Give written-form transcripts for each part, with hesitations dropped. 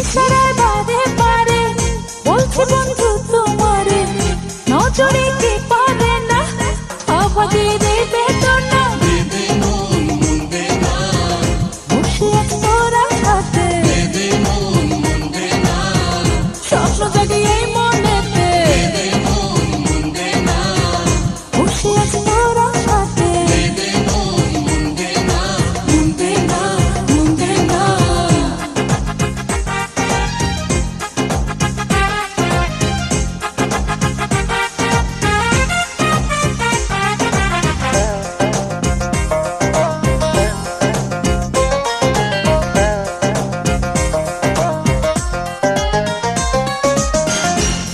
ইশারায় বারে বারে বলছি বন্ধু তোমারে, নজরে কি পারে না অভাগীর এই বেদনা। বসে আছি তোরা সাথে, স্বপ্ন জাগে এই মনেতে। বসে আছি তোরা সাথে, মুন্দে না মুন্দে না।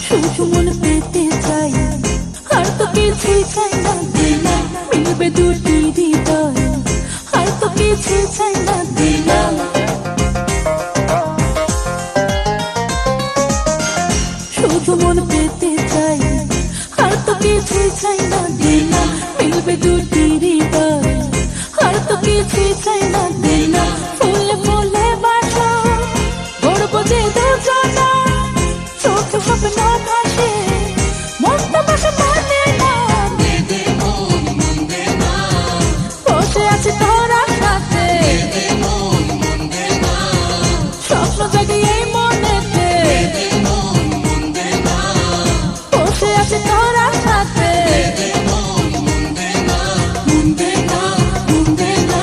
শুধু মন পেতে চাই, আর তো কিছুই চাই না দিলা। মিলবে দুটি হৃদয়, আর তো কিছুই চাই না দিলা। শুধু মন পেতে চাই, আর তো কিছুই চাই না দিলা। মিলবে দুটি হৃদয়, আর তো কিছুই চাই না দিলা। ফুলে ফুলে বাসা গড়ব যে দুজনা, চোখে স্বপ্ন ভাসে মনটা ভাসে মানে না। বসে আছি তোরা সাথে, স্বপ্ন জাগে এই মনেতে। বসে আছি তোরা সাথে, মুন্দে না মুন্দে না।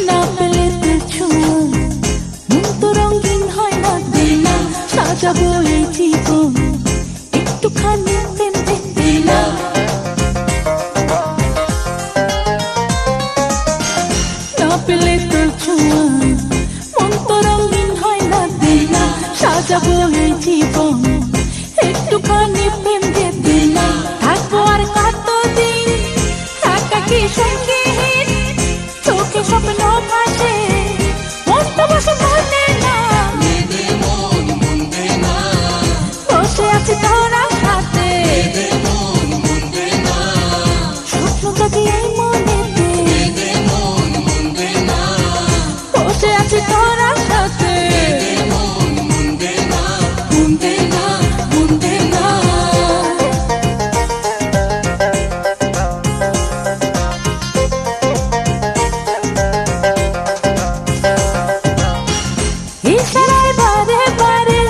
না পেলে তোর ছোঁয়া মন তো রঙিন হয় না দিলা। সাজাবো এই জীবন একটুখানি প্রেম দিলা। না পেলে তোর ছোঁয়া মন তো রঙিন হয় না দিলা। সাজাবো এই জীবন একটুখানি প্রেম দিলা। থাকবো আর কতদিন একাকী সঙ্গীহীন, চোখে স্বপ্ন ভাসে মনটা ভাসে মানে না। বসে আছি তোরা সাথে, স্বপ্ন জাগে এই মনেতে। বসে আছি তোরা সাথে, মুন্দে না মুন্দে না। ইশারায় বারে বারে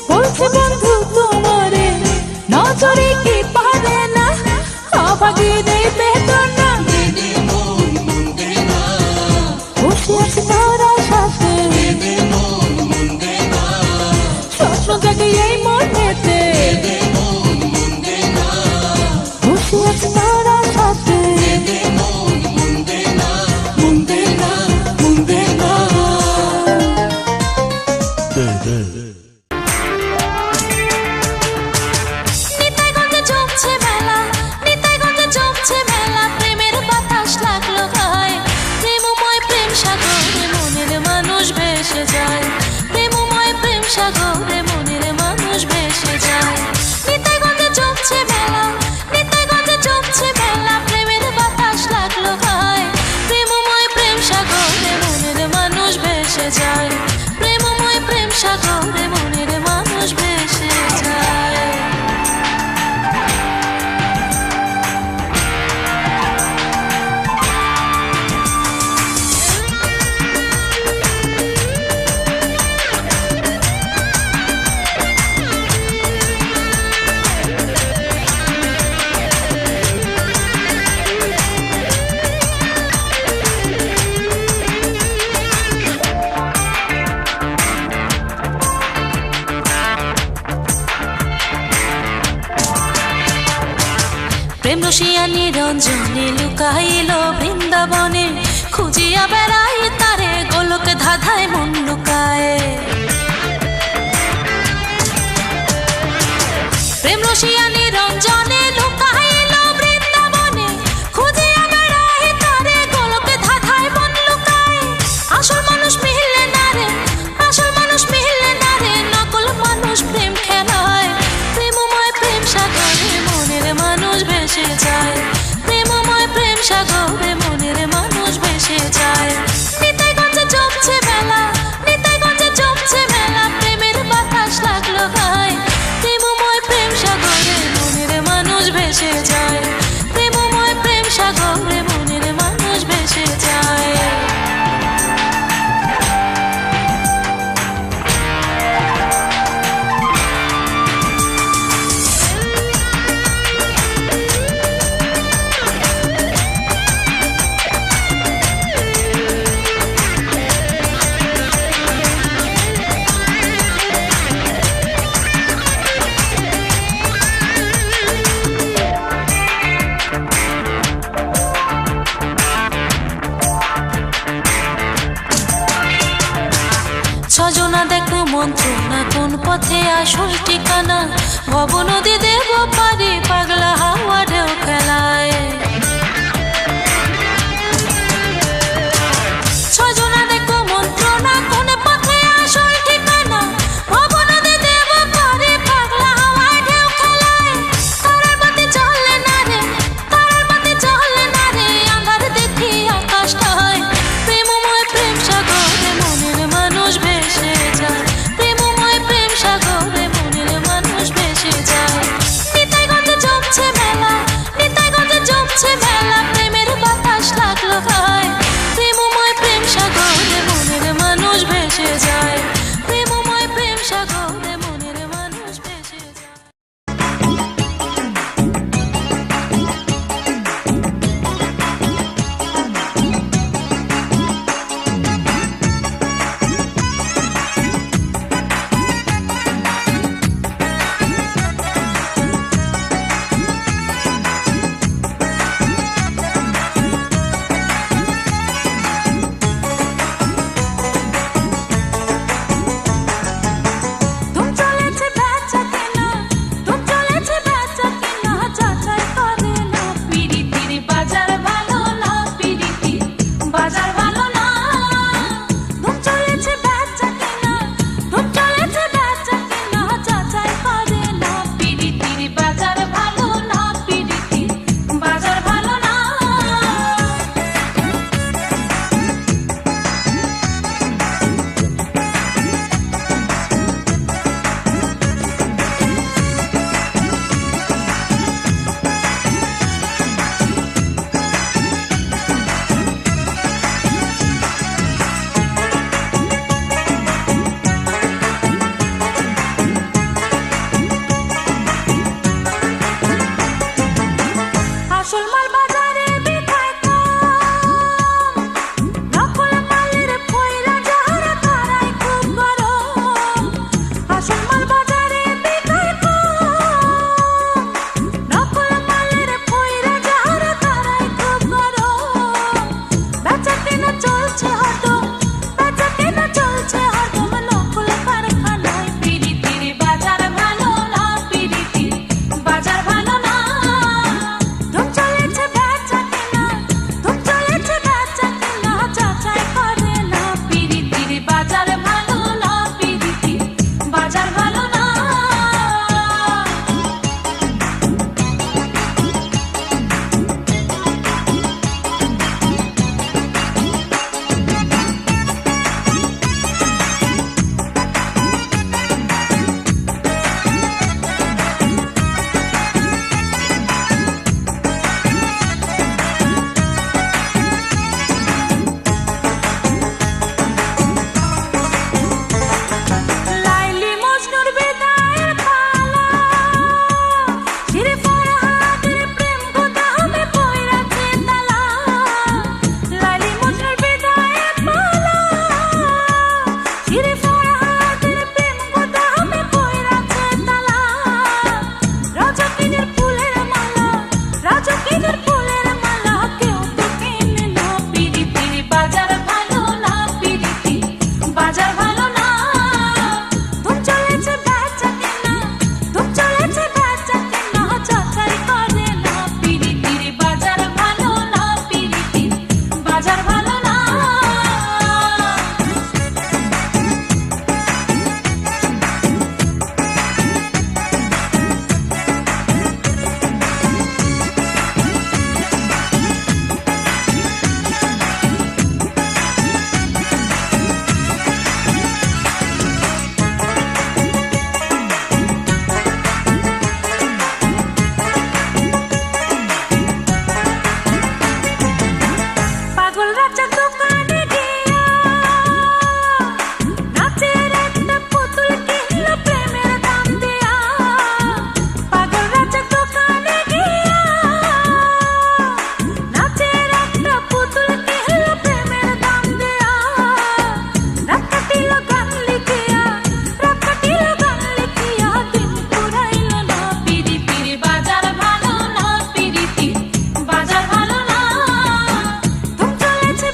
বলছি বন্ধু তোমারে, নজরে কি পারে না অভাগীর এই বেদনা। বসে আছি তোরা সাথে, স্বপ্ন জাগে এই মনেতে। বসে আছি তোরা সাথে, মুন্দে না মুন্দে না। নিতাইগঞ্জে জমছে মেলা, নিতাইগঞ্জে জমছে মেলা। প্রেমের বাতাস লাগলো গায়ে, প্রেমময় প্রেম সাগরে মনের মানুষ ভেসে যায়। প্রেমময় প্রেম সাগরে মনের মানুষ ভেসে যায়। নিতাইগঞ্জে জমছে মেলা, নিতাইগঞ্জে জমছে মেলা। প্রেমের বাতাস লাগলো গায়ে, প্রেমময় প্রেম সাগরে মনের মানুষ ভেসে যায়। প্রেমময় প্রেম সাগরে মনের মানুষ ভেসে যায়। প্রেম রসিয়া নিরঞ্জনে লুকাইল বৃন্দাবনে, খুঁজিয়া বেড়াই তারে গোলক ধাঁধায় মন লুকায়। প্রেম রসিয়া নিরঞ্জনে লুকাইল বৃন্দাবনে, খুঁজিয়া বেড়াই তারে গোলক ধাঁধায় মন লুকায়। পথে আসল ঠিকানা ভব নদী দেব পারি পাগলা হাওয়া ঢেউ খেলায় ছজনা দেখো মন্ত্রণা কোন পথে আসল ঠিকানা ভব নদী দেব পারি পাগলা হাওয়া ঢেউ খেলায় তারার বাতি জ্বলে না রে তারার বাতি জ্বলে না রে আঁধার দেখি আকাশটায় প্রেমময় প্রেম সাগরে মনের মানুষ ভেসে যায় প্রেমময় প্রেম সাগরে মনের মানুষ ভেসে যায় নিতাইগঞ্জে জমছে মেলা নিতাইগঞ্জে জমছে মেলা প্রেমের বাতাস লাগলো গায়ে প্রেমময় প্রেম সাগরে মনের মানুষ ভেসে যায় প্রেমময় প্রেম সাগরে মনের মানুষ ভেসে যায় ধুম চলেছে বেচা কেনা ধুম চলেছে বেচা কেনা যাচাই করে না পিরিতির বাজার ভালো না পিরিতি বাজার ভালো না ধুম চলেছে বেচা কেনা ধুম চলেছে বেচা কেনা যাচাই করে না পিরিতির বাজার ভালো না পিরিতি বাজার ভালো না আসল মাল বাজারে বিকায় কম নকল মালের পয়রা যাহারা তারাই খুব গরম আসল মাল বাজারে বিকায় কম নকল মালের পয়রা যাহারা তারাই খুব গরম বেচা কেনা চলছে হরদম বেচা কেনা চলছে হরদম নকল কারখানায় পিরিতির বাজার ভালো না পিরিতি বাজার ভালো না ধুম চলেছে বেচা কেনা ধুম চলেছে বেচা কেনা যাচাই করে না পিরিতির বাজার ভালো না পিরিতি বাজার ভালো না লাইলি মজনুর বিদায়ের পালা চিরে ফরহাদের প্রেম গোদামে পয়রাছে তালা লাইলি মজনুর বিদায়ের পালা চিরে ফরহাদের প্রেম গোদামে পয়রাছে তালা রাজকিনের ফুলের মালা রাজকিনের ফুলের মালা কেউ তো কেনে না পিরিতির বাজার ভালো না পিরিতি বাজার ভালো না ধুম চলেছে বেচা কেনা ধুম চলেছে বেচা কেনা যাচাই করে না পিরিতির বাজার ভালো না পিরিতি বাজার ভালো না পাগল রাজা দোকানে গিয়া নাচের একটা পুতুল কিনলো প্রেমের দাম দিয়া পাগল রাজা দোকানে গিয়া নাচের একটা পুতুল কিনলো প্রেমের দাম দিয়া রাত কাটিল গান লিখিয়া রাত কাটিল গান লিখিয়া দিন পুরাইল না পিরিতির বাজার ভালো না পিরিতি বাজার ভালো না ধুম চলেছে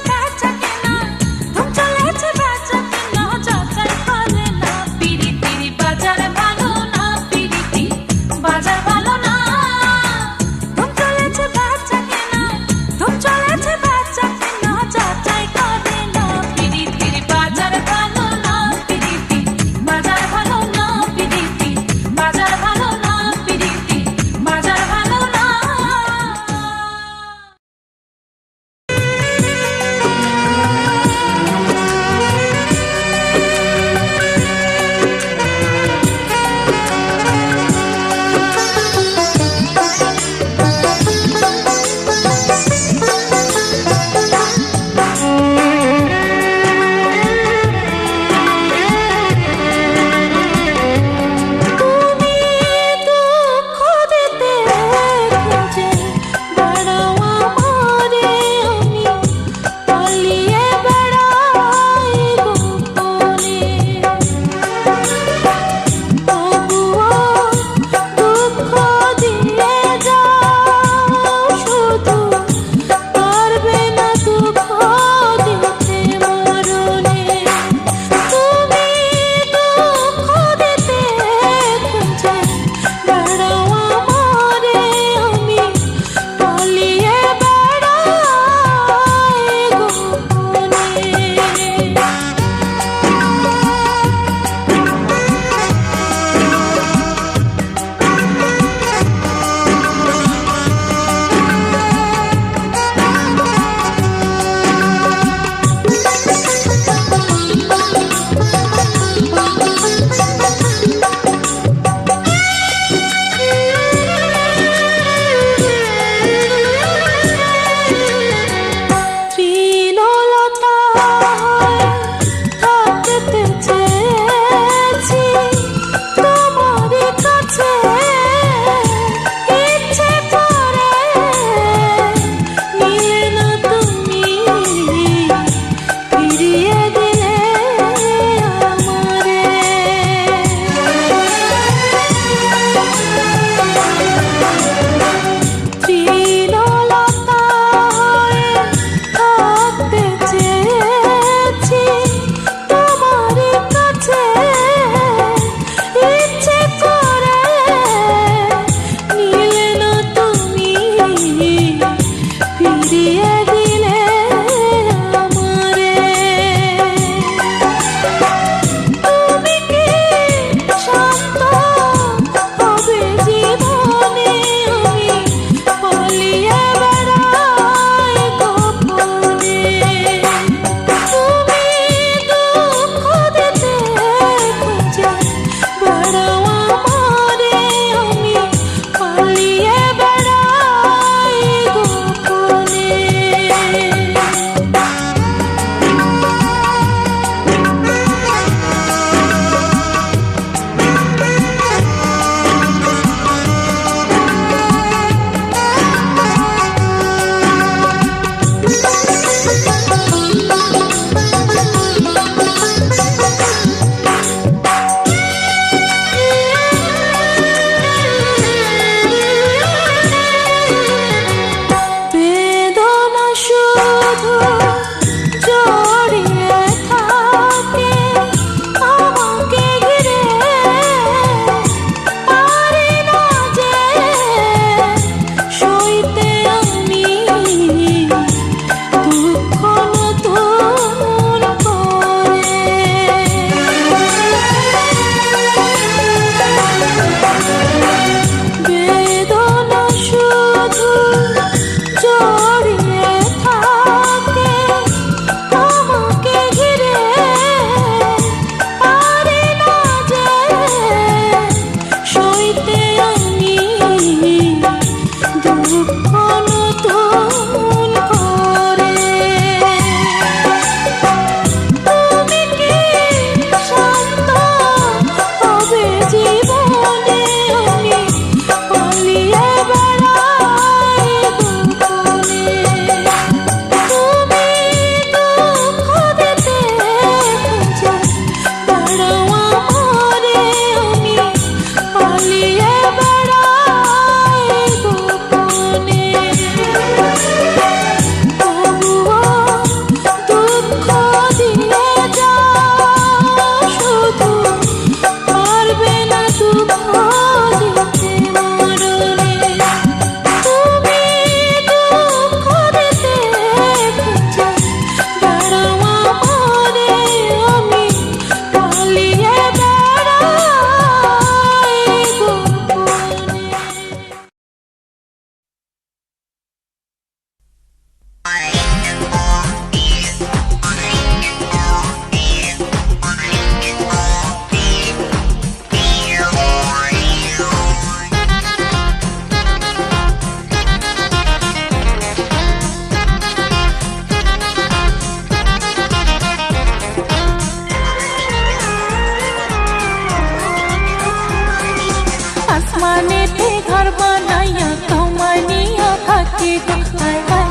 থাকি গো হায় হায়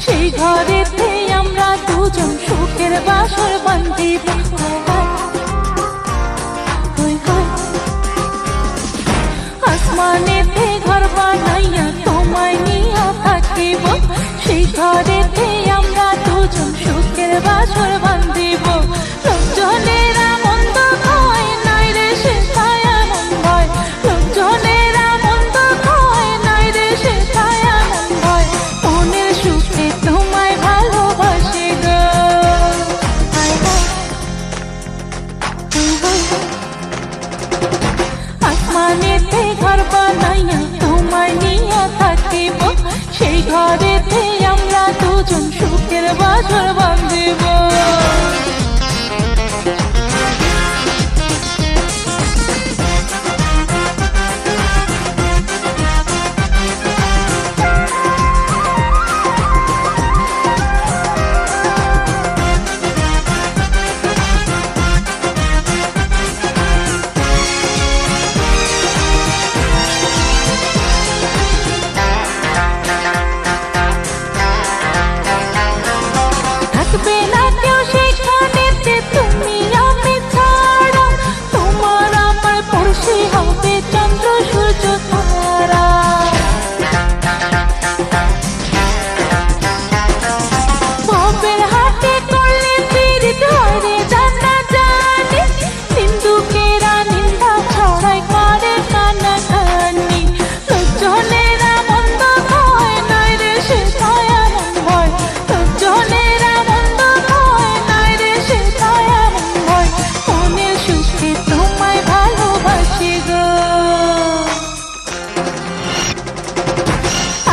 সেই ঘরেতে আমরা দুজন সুখের বাসর বান্ধিব আসমানেতে ঘর বানাইয়া তোমায় নিয়া থাকিব সেই ঘরেতে আমরা দুজন সুখের বাসর বান্ধিব লোকজনেরা মন্দ কয় নাই রে সে এমন ভয় লোকজনেরা মন্দ কয় নাই রে সে এমন ভয় মনের সুখে তোমায় ভালোবাসি গো আসমানেতে ঘর বানাইয়া তোমায় নিয়া থাকিব সেই ঘরেতে আমরা দুজন সুখের বাসর বাঁধিব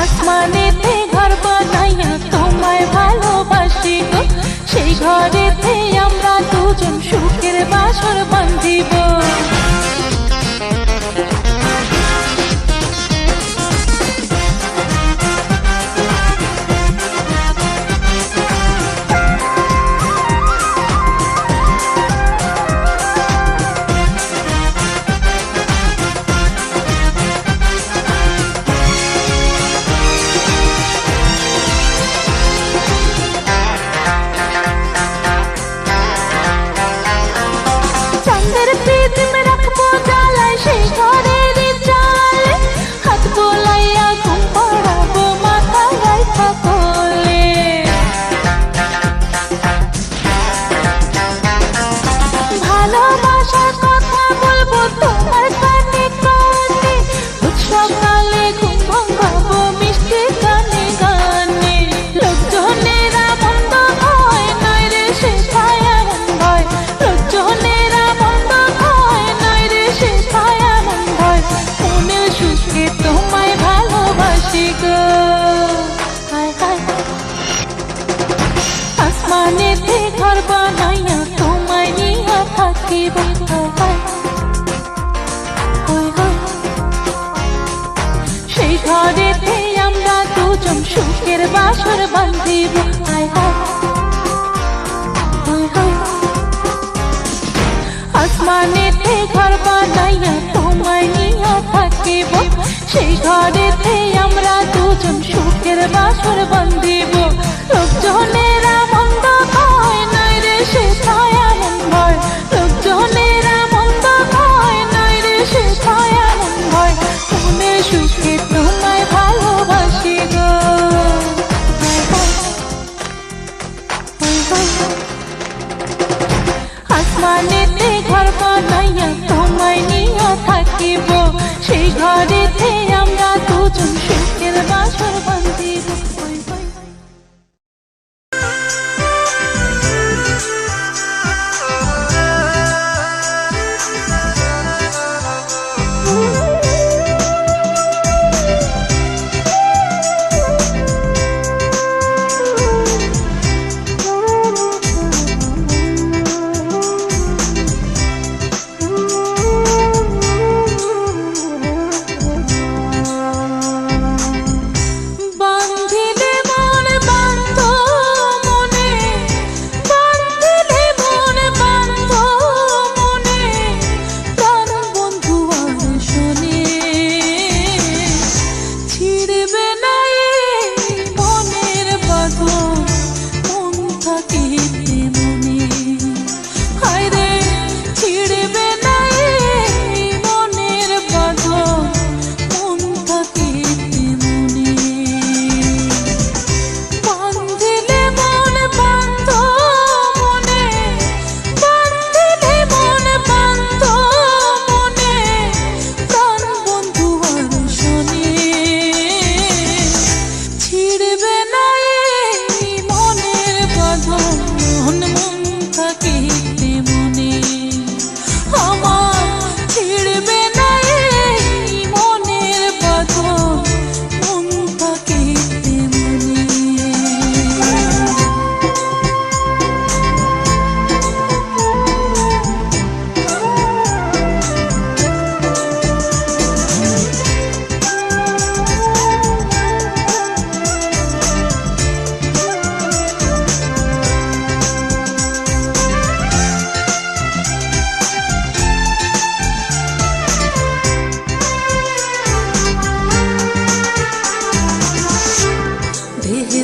আসমানেতে ঘর বানাইয়া তোমায় ভালোবাসি গো সেই ঘরেতে আমরা দুজন সুখের বাসর বাঁধিব আসমানেতে ঘর বানাইয়া তোমায় নিয়া থাকিব সেই ঘরেতে আমরা দুজন সুখের বাসর বাঁধিব আসমানেতে ঘর বানাইয়া তোমায় নিয়া থাকিব সেই ঘরেতে আমরা দুজন সুখের বাসর বাঁধিব লোকজনেরা মন্দ কয় নাই রে সে এমন ভয় লোকজনেরা মন্দ কয় নাই রে সে এমন ভয় মনে সুখে তোমায় ভালোবাসি গো আসমানেতে ঘর বানাইয়া তোমায় নিয়া থাকিব সেই ঘরেতে আমরা দুজন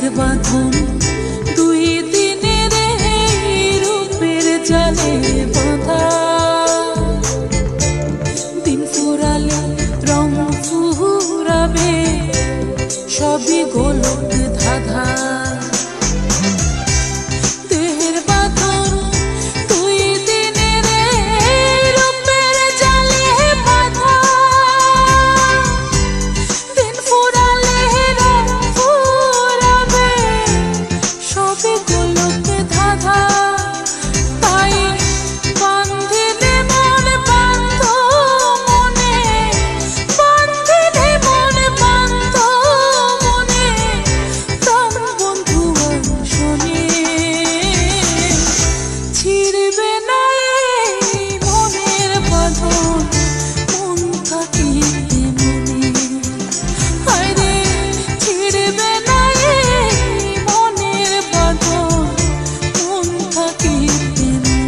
দেহের বাঁধন দুই দিনের এই রূপের জালে বাঁধা। দিন ফুরালে রং ফুরাবে সবই গোলক ধাঁধা। দেহের বাঁধন দুই দিনের এই রূপের জালে বাঁধা। দিন ফুরালে রং ফুরাবে সবই গোলক ধাঁধা। তাই বাঁধিলে মন বাঁধ মনে, বাঁধিলে মন বাঁধ মনে, প্রাণ বন্ধু শোনে। ছিড়বে না এই মনের বাঁধন, মন থাকিতে মনে। হায়রে ছিড়বে না এই মনের বাঁধন, মন থাকিতে মনে।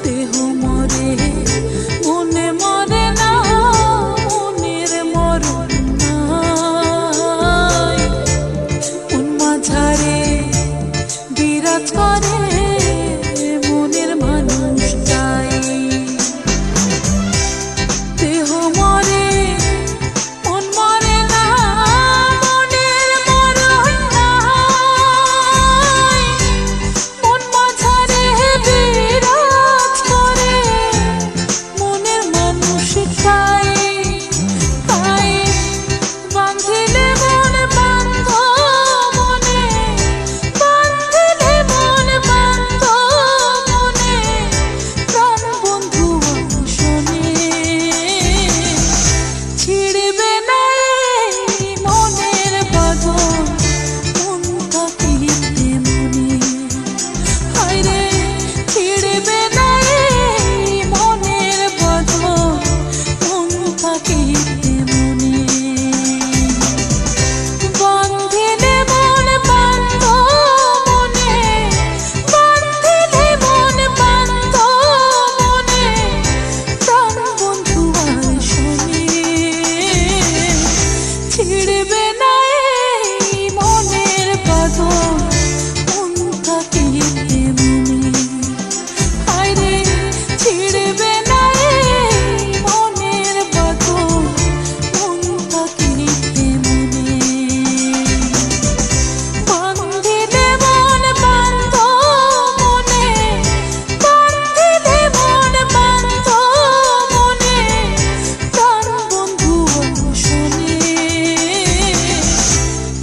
দেহ মরে মনে মরে না, মনের মরণ নাই। মন মাঝারে বিরাজ করে মনের মানুষটাই। দেহ মরে মন মরে না, মনের মরণ নাই। মন মাঝারে বিরাজ করে মনের মানুষটাই। তাই বাঁধিলে মন বাঁধ মনে, বাঁধিলে মন বাঁধ মনে, প্রাণ বন্ধু শোনে। ছিড়বে না এই মনের বাঁধন, মন থাকিতে মনে। হায়রে ছিড়বে না এই মনের বাঁধন, মন থাকিতে মনে। বাঁধিলে মন বাঁধ মনে, বাঁধিলে মন বাঁধ মনে, প্রাণ বন্ধু শোনে। ছিড়বে না এই মনের বাঁধন, মন থাকিতে মনে। হায়রে ছিড়বে না এই মনের বাঁধন, মন থাকিতে মনে। বাঁধিলে মন বাঁধ মনে, বাঁধিলে মন বাঁধ মনে, প্রাণ বন্ধু শোনে।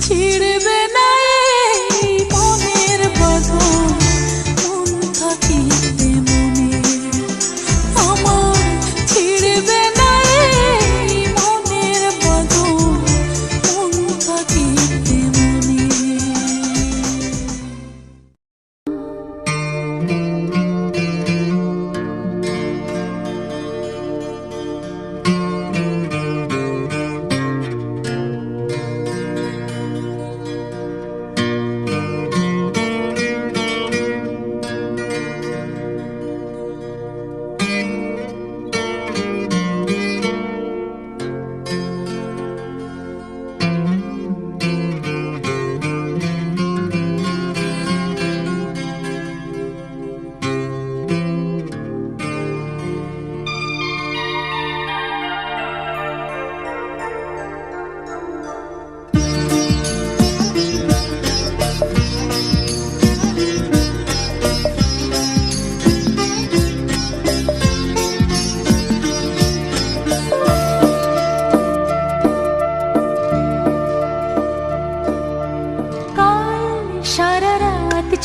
ছিড়বে না এই মনের বাঁধন, মন থাকিতে মনে। আমার ছিড়বে না এই মনের বাঁধন, মন থাকিতে মনে।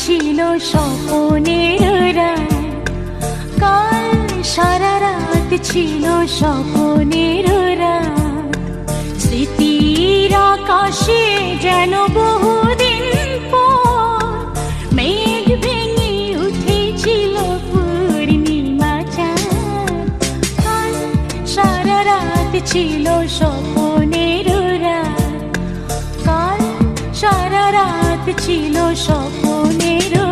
ছিল স্বপ্নের রাত, কাল সারা রাত ছিল স্বপ্নের রাত। স্মৃতির আকাশে যেন বহুদিন পর ছিল স্বপ্নের রাত, কাল সারা রাত ছিল স্বপ্নের রাত।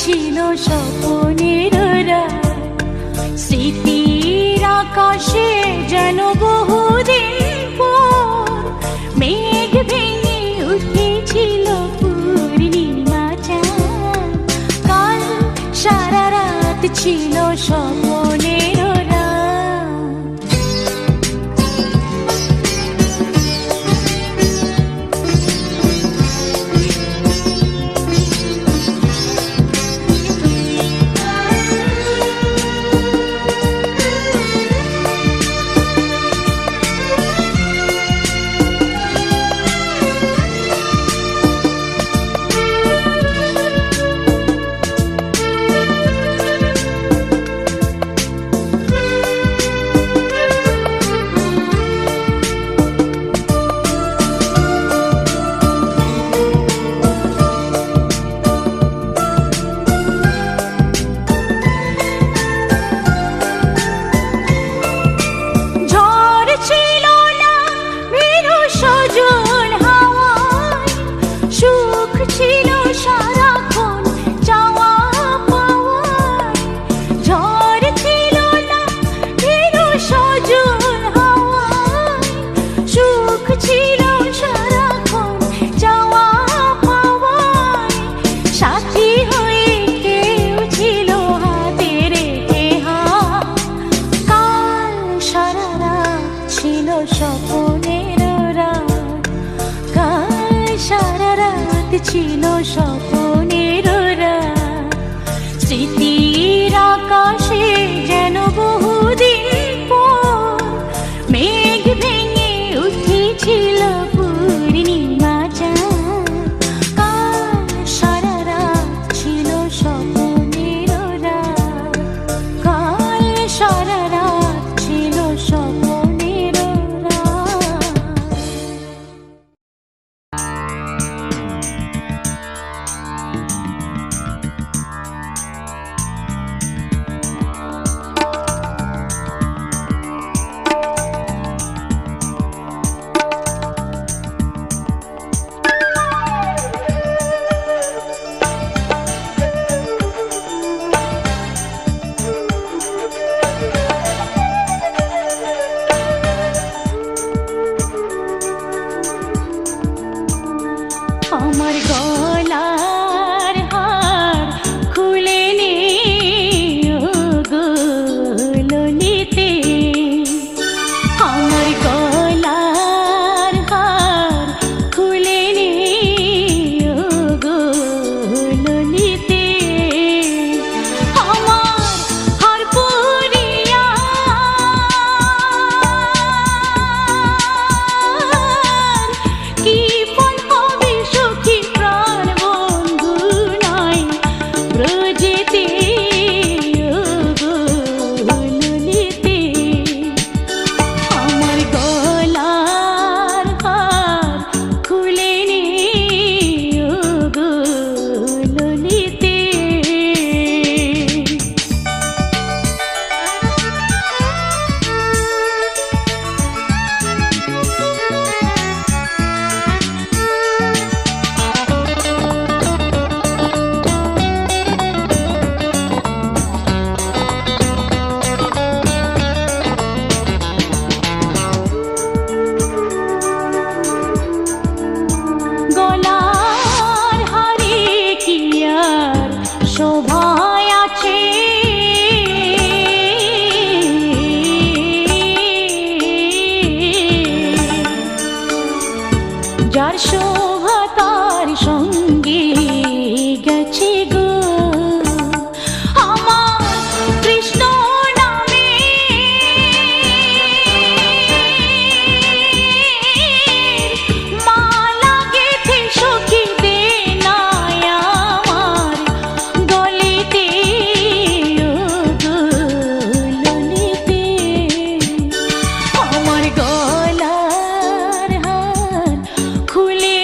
ছিল স্বপ্নের রাত, স্মৃতির আকাশে যেন বহুদিন পর মেঘ ভেঙে উঠেছিল পূর্ণিমা চাঁদ। কাল সারা রাত ছিল স্বপ্নের রাত। ছিল স্বপ্নের রাত, স্মৃতির আকাশে যেন বহুদিন পর মেঘ ভেঙে উঠেছিল পূর্ণিমা চাঁদ। কাল সারা রাত ছিল স্বপ্নের রাত, কাল সারা রাত ছিল স্বপ্নের রাত। শোভা তার সঙ্গে গেছে গো আমার কৃষ্ণ নামে মালা গেথে সখী দে না আমার গলিতে ও গো ললিতে আমার গলার হার খুলে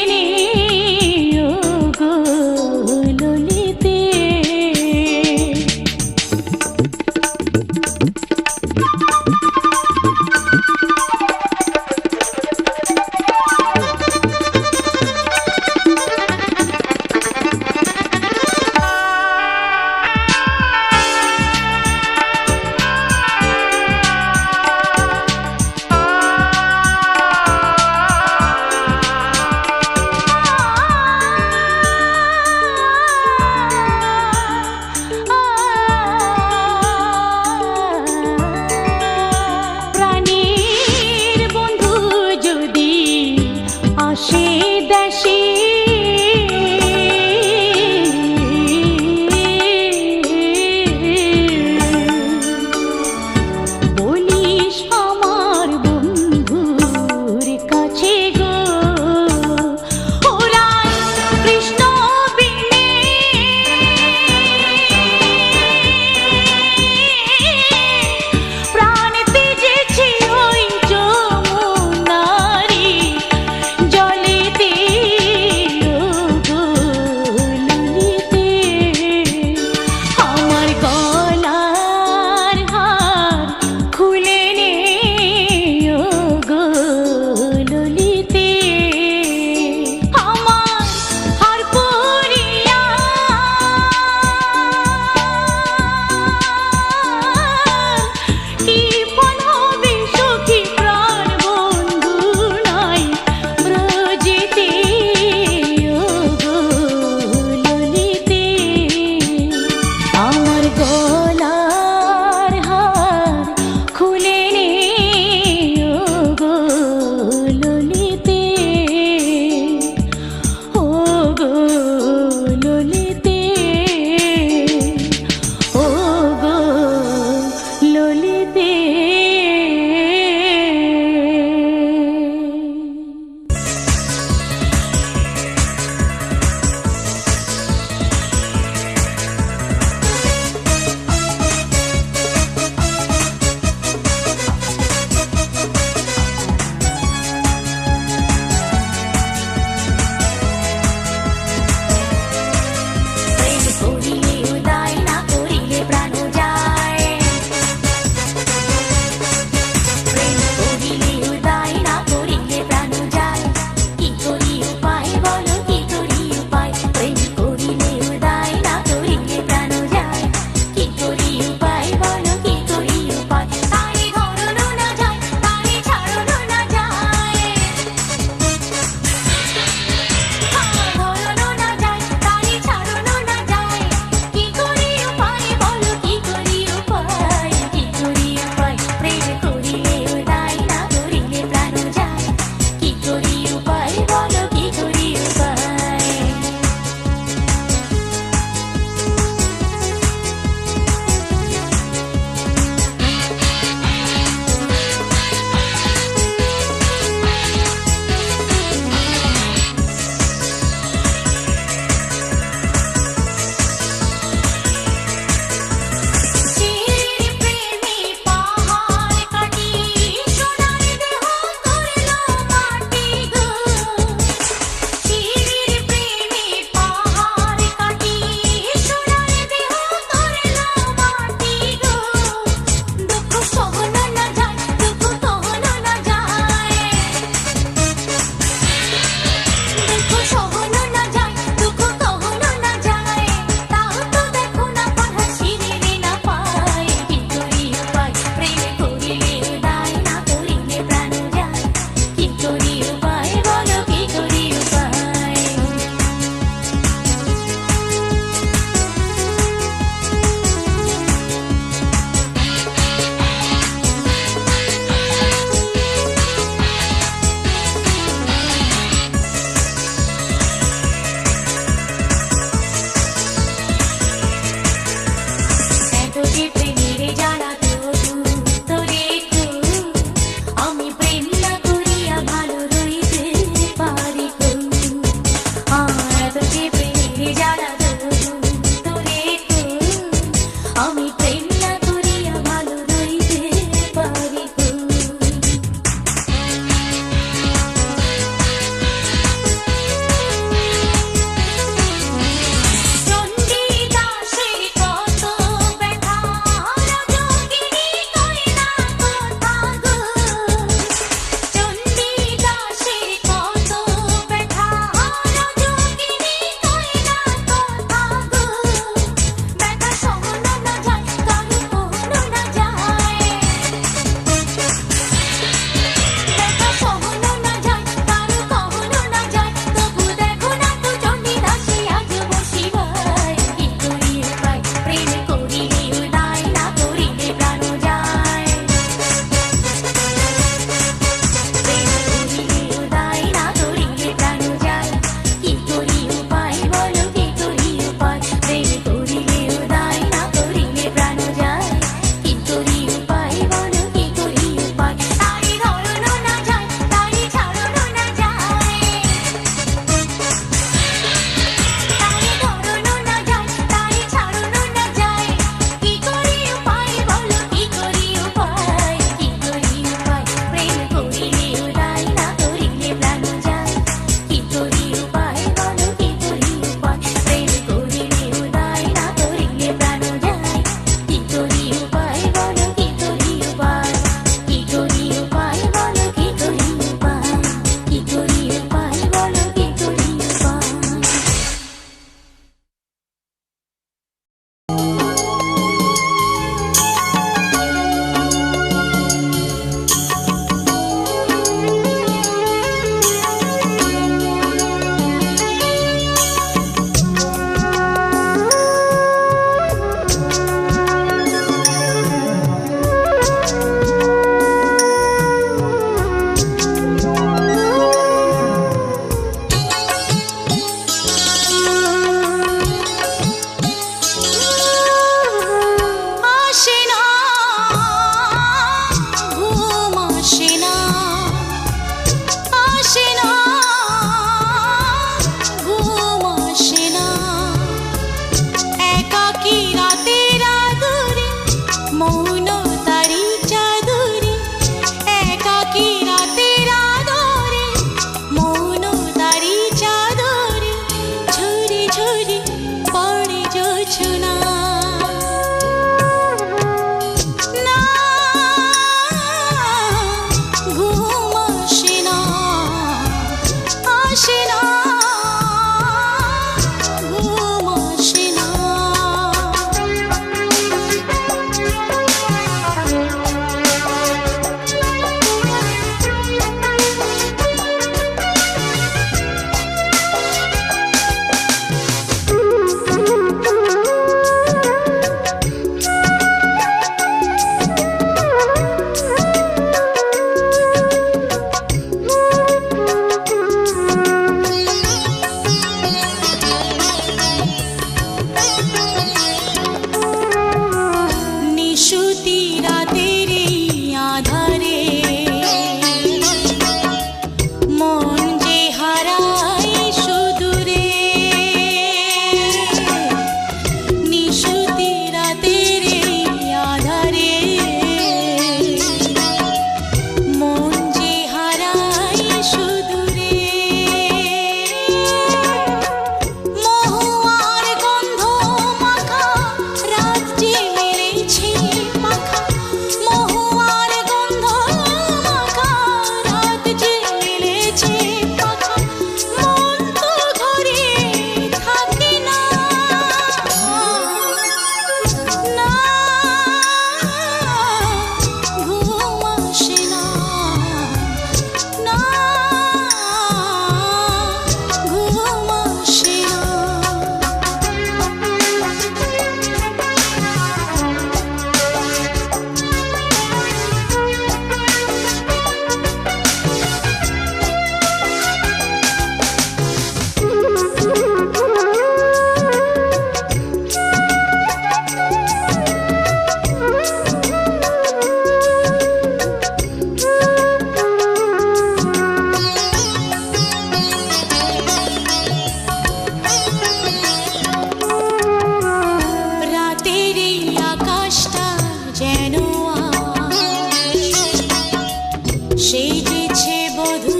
সেজেছে বধূ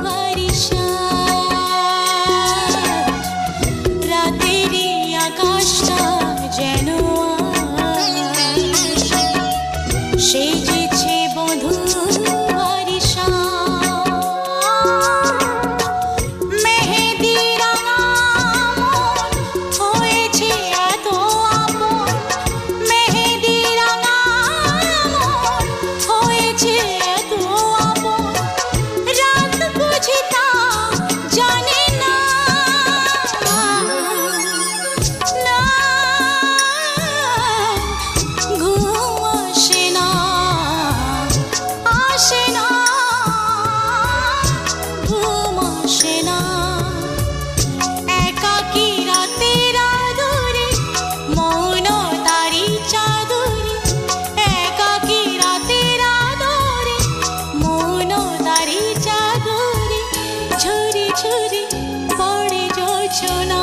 বারিশা, রাতেরই আকাশটা যেন আজ। সেজেছে বধূ বারিশা, মেহেদি রাঙা মন হয়েছে এত আপন, মেহেদি রাঙা মন হয়েছে এত আপন, রাত বুঝি তা জানে না, না ঘুম আসে না, আসে না, ঘুম আসে না। একাকী রাতের আঁধারে মৌন তারি চাদরে, একাকী রাতের আঁধারে মৌন তারি চাদরে, ঝুরি ঝুরি পড়ে জোছনা,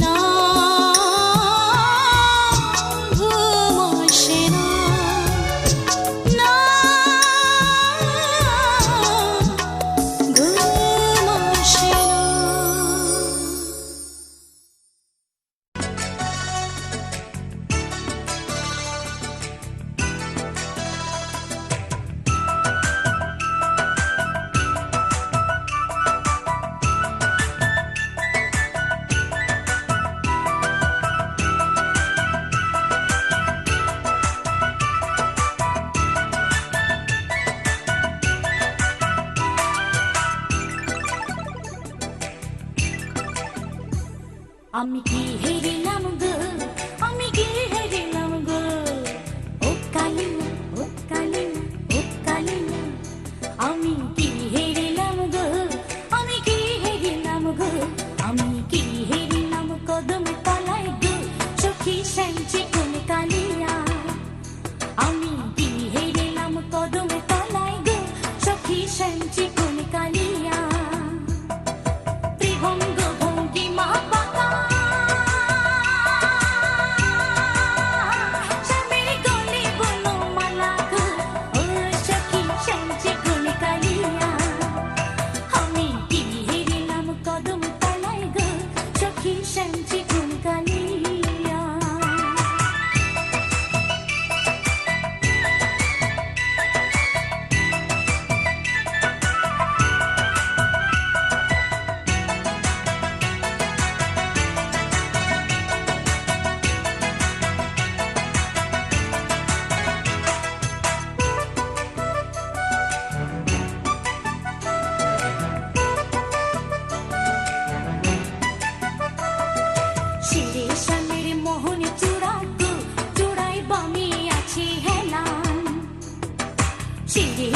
না ঘুম আসে না, না ঘুম আসে না। আমি কি হেরিলাম গো, আমি কি হেরিলাম গো, ও কালিমা, ও কালিমা, ও কালিমা। আমি কি হেরিলাম গো, আমি কি হেরিলাম গো, আমি কি হেরিলাম কদম তলায় গো, সখী সেঞ্চি কোন কালিয়া। আমি কি হেরিলাম কদম তলায় গো, সখী সেঞ্চি কোন কালিয়া। ত্রিভঙ্গ ভঙ্গিমা পাকা, স্বামীর গলে বনমালা গো, ও সখী সেঞ্চি কোন কালিয়া। আমি কি হেরিলাম কদম তলায় গো, সখী সেঞ্চি কোন কালিয়া। শিরে স্বামীর মোহন চূড়া গো, চূড়ায় বামি আছে হেলান, শিরে